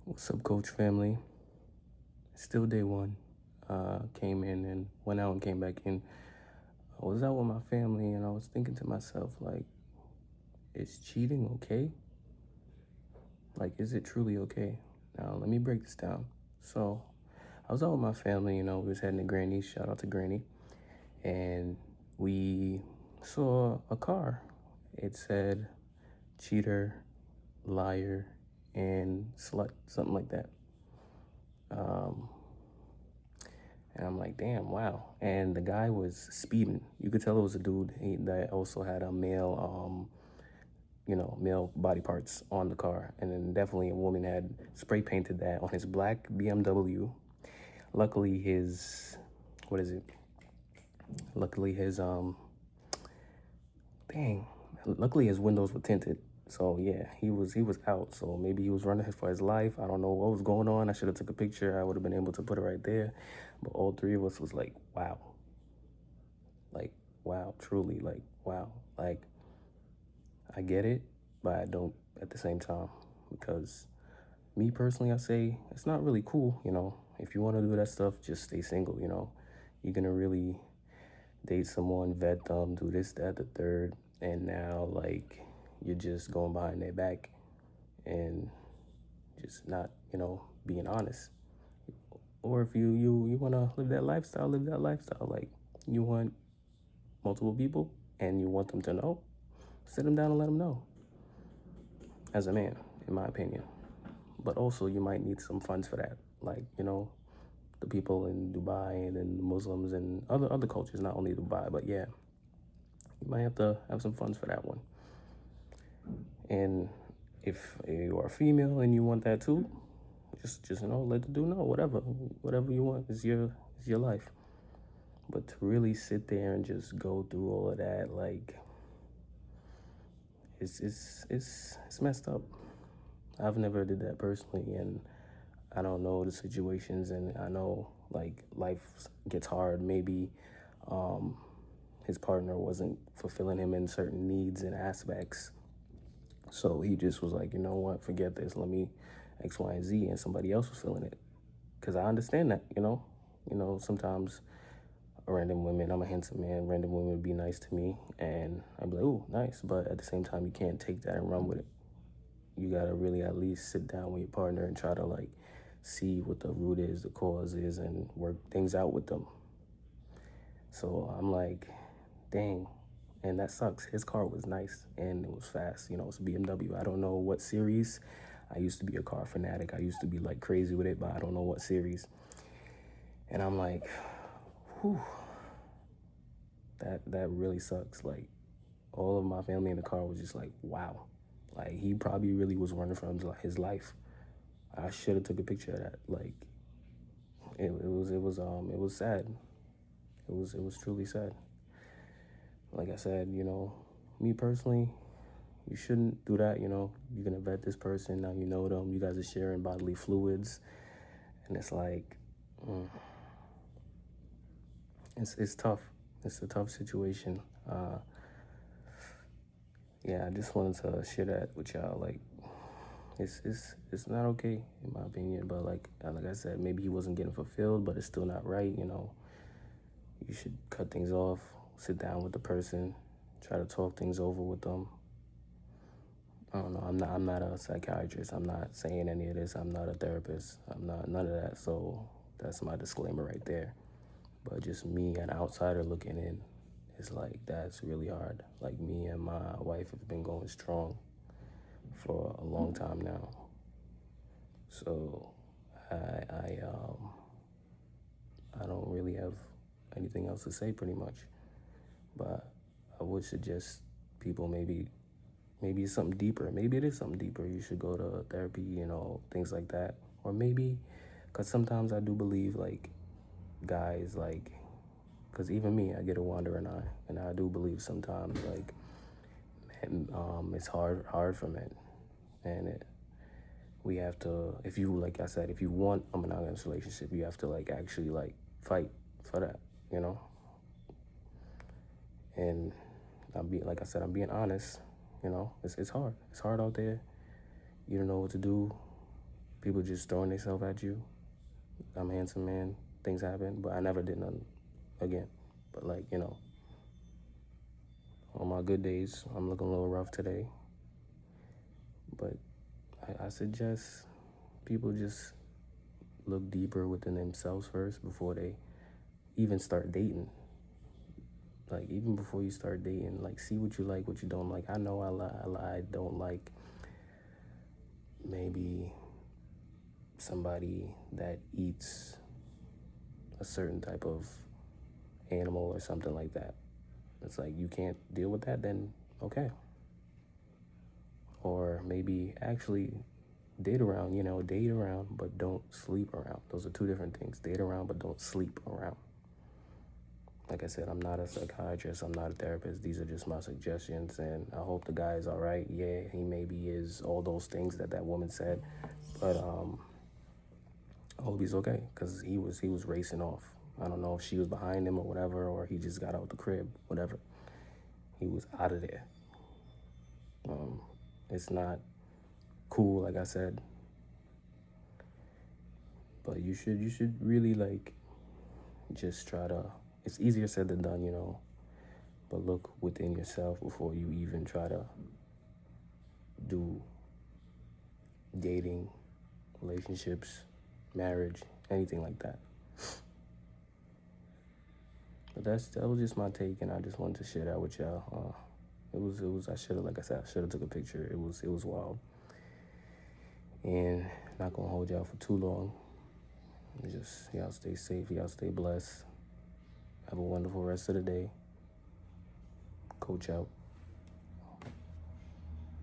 What's up, Coach family? Still day one. Came in and went out and came back in. I was out with my family and I was thinking to myself, like, is cheating okay? Like, is it truly okay? Now, let me break this down. So, I was out with my family, we was heading to Granny's. Shout out to Granny. And we saw a car. It said cheater, liar, and slut, something like that. Um, And I'm like, damn, wow. And the guy was speeding. You could tell it was a dude that also had a male body parts on the car. And then definitely a woman had spray painted that on his black BMW. Luckily his, what is it? Luckily his, dang, luckily his windows were tinted. So yeah, he was out. So maybe he was running for his life. I don't know what was going on. I should have took a picture. I would have been able to put it right there. But all three of us was like, wow. Like, wow, truly, like, wow. Like, I get it, but I don't at the same time. Because me personally, I say it's not really cool. If you want to do that stuff, just stay single. You're going to really date someone, vet them, do this, that, the third. And now, like, you're just going behind their back and just not being honest. Or if you want to live that lifestyle, live that lifestyle. Like, you want multiple people and you want them to know, sit them down and let them know. As a man, in my opinion. But also, you might need some funds for that. Like, the people in Dubai and then the Muslims and other cultures, not only Dubai, but yeah, you might have to have some funds for that one. And if you are female and you want that too, just let the dude know. Whatever you want is your life. But to really sit there and just go through all of that, like, it's messed up. I've never did that personally, and I don't know the situations, and I know like life gets hard. Maybe um, his partner wasn't fulfilling him in certain needs and aspects, so he just was like, you know what, forget this. Let me X, Y, and Z, and somebody else was feeling it. Cause I understand that, sometimes random women. I'm a handsome man. Random women would be nice to me, and I'd be like, "Ooh, nice." But at the same time, you can't take that and run with it. You gotta really at least sit down with your partner and try to like see what the root is, the cause is, and work things out with them. So I'm like, dang, and that sucks. His car was nice and it was fast. It's a BMW. I don't know what series. I used to be a car fanatic. I used to be like crazy with it, but I don't know what series. And I'm like, whew, that really sucks. Like, all of my family in the car was just like, wow. Like, he probably really was running from his life. I should have took a picture of that. Like, it was sad. It was truly sad. Like I said, me personally, you shouldn't do that. You're gonna vet this person. Now you know them. You guys are sharing bodily fluids, and it's like, it's tough. It's a tough situation. Yeah, I just wanted to share that with y'all. Like, it's not okay in my opinion. But like I said, maybe he wasn't getting fulfilled, but it's still not right. You should cut things off, sit down with the person, try to talk things over with them. I don't know. I'm not a psychiatrist. I'm not saying any of this. I'm not a therapist. I'm not none of that. So that's my disclaimer right there. But just me, an outsider looking in, it's like that's really hard. Like, me and my wife have been going strong for a long time now. So I don't really have anything else to say pretty much. But I would suggest people maybe it's something deeper. Maybe it is something deeper. You should go to therapy, things like that. Or maybe, because sometimes I do believe, like, guys, like, because even me, I get a wandering eye. And I do believe sometimes, like, it's hard for men. And we have to, if you, like I said, if you want a monogamous relationship, you have to, like, actually, like, fight for that, you know? And like I said, I'm being honest. It's hard. It's hard out there. You don't know what to do. people just throwing themselves at you. I'm a handsome man, things happen, but I never did nothing again. But like, on my good days, I'm looking a little rough today. But I suggest people just look deeper within themselves first before they even start dating. Like, even before you start dating, like, see what you like, what you don't like. I know I don't like maybe somebody that eats a certain type of animal or something like that. It's like, you can't deal with that, then okay. Or maybe actually date around, but don't sleep around. Those are two different things. Date around, but don't sleep around. Like I said, I'm not a psychiatrist, I'm not a therapist. These are just my suggestions, and I hope the guy is all right. Yeah, he maybe is all those things that woman said, but I hope he's okay, because he was racing off. I don't know if she was behind him or whatever, or he just got out the crib, whatever. He was out of there. It's not cool, like I said, but you should really like just try to. It's easier said than done, but look within yourself before you even try to do dating, relationships, marriage, anything like that. But that was just my take, and I just wanted to share that with y'all. It was. I should have, like I said, I should have took a picture. It was wild, and not gonna hold y'all for too long. Just y'all stay safe, y'all stay blessed. Have a wonderful rest of the day. Coach out.